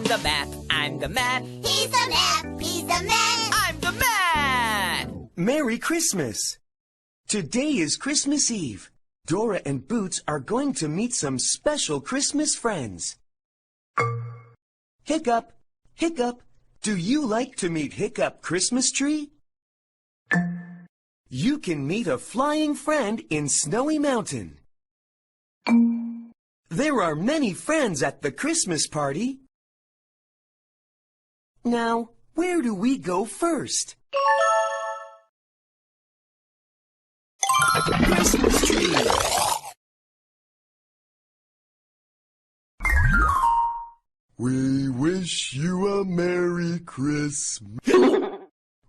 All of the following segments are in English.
the math, I'm the math. He's the math, he's the man. I'm the math! Merry Christmas! Today is Christmas Eve. Dora and Boots are going to meet some special Christmas friends. Hiccup, Hiccup, do you like to meet Hiccup Christmas Tree? You can meet a flying friend in Snowy Mountain. There are many friends at the Christmas party. Now, where do we go first? Christmas tree! We wish you a Merry Christmas.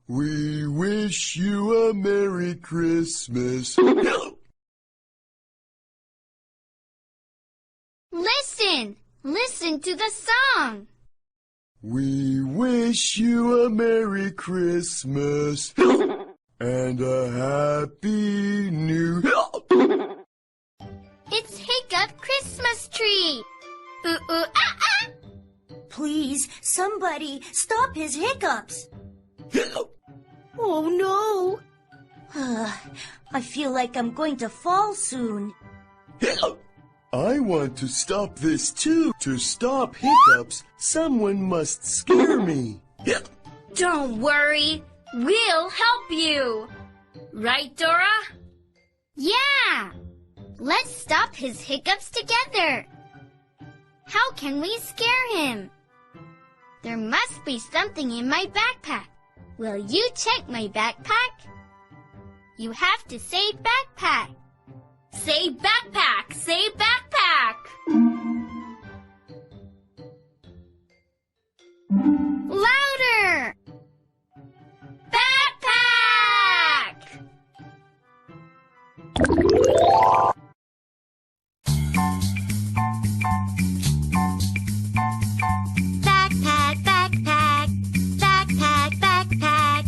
We wish you a Merry Christmas. Listen! Listen to the song! We wish you a Merry Christmas and a Happy New Year. It's Hiccup Christmas Tree! Ooh, ooh, ah, ah! Please, somebody, stop his hiccups. Oh, no. I feel like I'm going to fall soon. I want to stop this too. To stop hiccups, someone must scare me. Don't worry, we'll help you. Right, Dora? Yeah! Let's stop his hiccups together. How can we scare him? There must be something in my backpack. Will you check my backpack? You have to say backpack. Say backpack! Say backpack! Louder! Backpack! Backpack, backpack, backpack, backpack.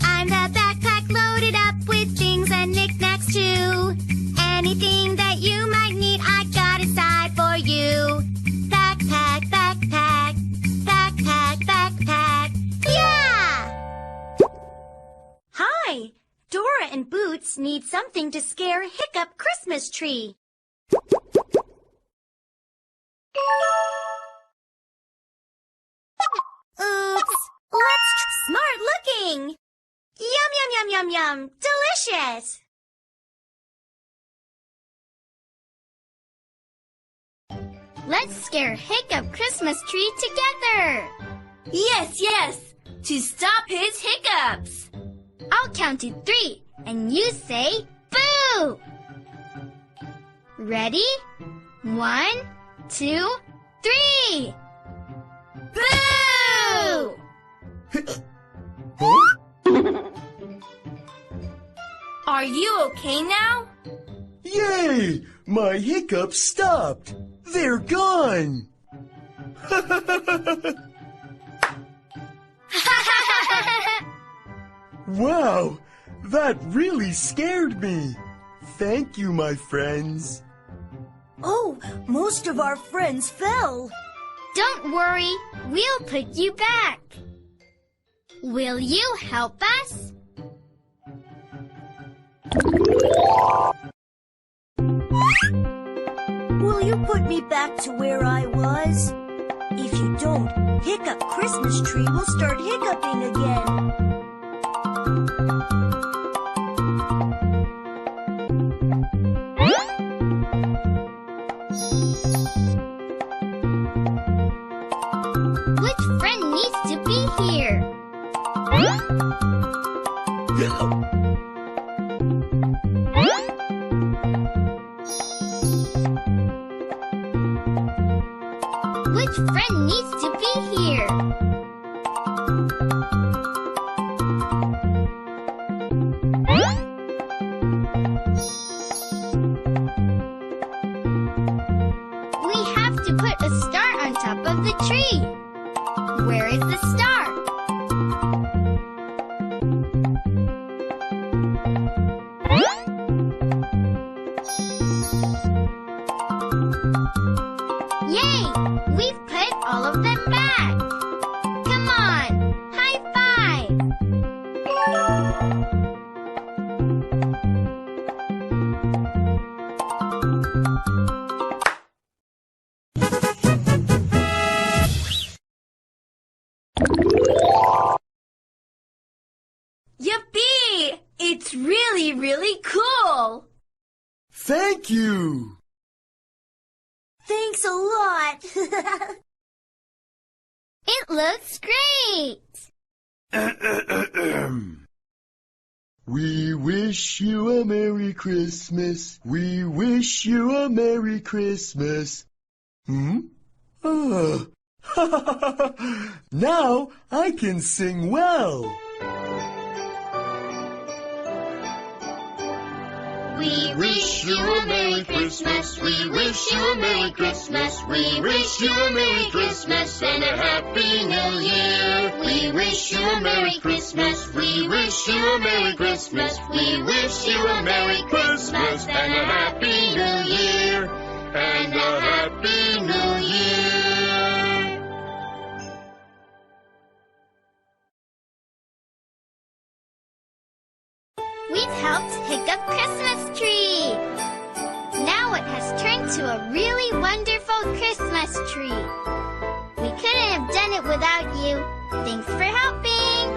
I'm the backpack loaded up with things and knickknacks too. Anything that you might need, I got inside for you. Backpack, backpack, backpack, backpack. Yeah! Hi! Dora and Boots need something to scare Hiccup Christmas Tree. Oops! Smart looking! Yum, yum, yum, yum, yum! Delicious! Let's scare Hiccup Christmas Tree together. Yes, yes! To stop his hiccups! I'll count to 3 and you say boo! Ready? 1, 2, 3! Boo! Are you okay now? Yay! My hiccups stopped. They're gone. Wow, that really scared me. Thank you, my friends. Oh, most of our friends fell. Don't worry, we'll put you back. Will you help us? Will you put me back to where I was? If you don't, Hiccup Christmas Tree will start hiccuping again. Which friend needs to be here? Which friend needs to be here? We have to put a star on top of the tree. Where is the star? Yay! We've put all of them back. Come on, high five! Yippee! It's really, really cool! Thank you. Thanks a lot. It looks great! We wish you a Merry Christmas. We wish you a Merry Christmas. Now I can sing well. We wish you a Merry Christmas. We wish you a Merry Christmas. We wish you a Merry Christmas and a Happy New Year. We wish you a Merry Christmas. We wish you a Merry Christmas. We wish you a Merry Christmas and a Happy New Year. And a Happy New Year. We've helped Hiccup Christmas Tree. Now it has turned to a really wonderful Christmas tree. We couldn't have done it without you. Thanks for helping.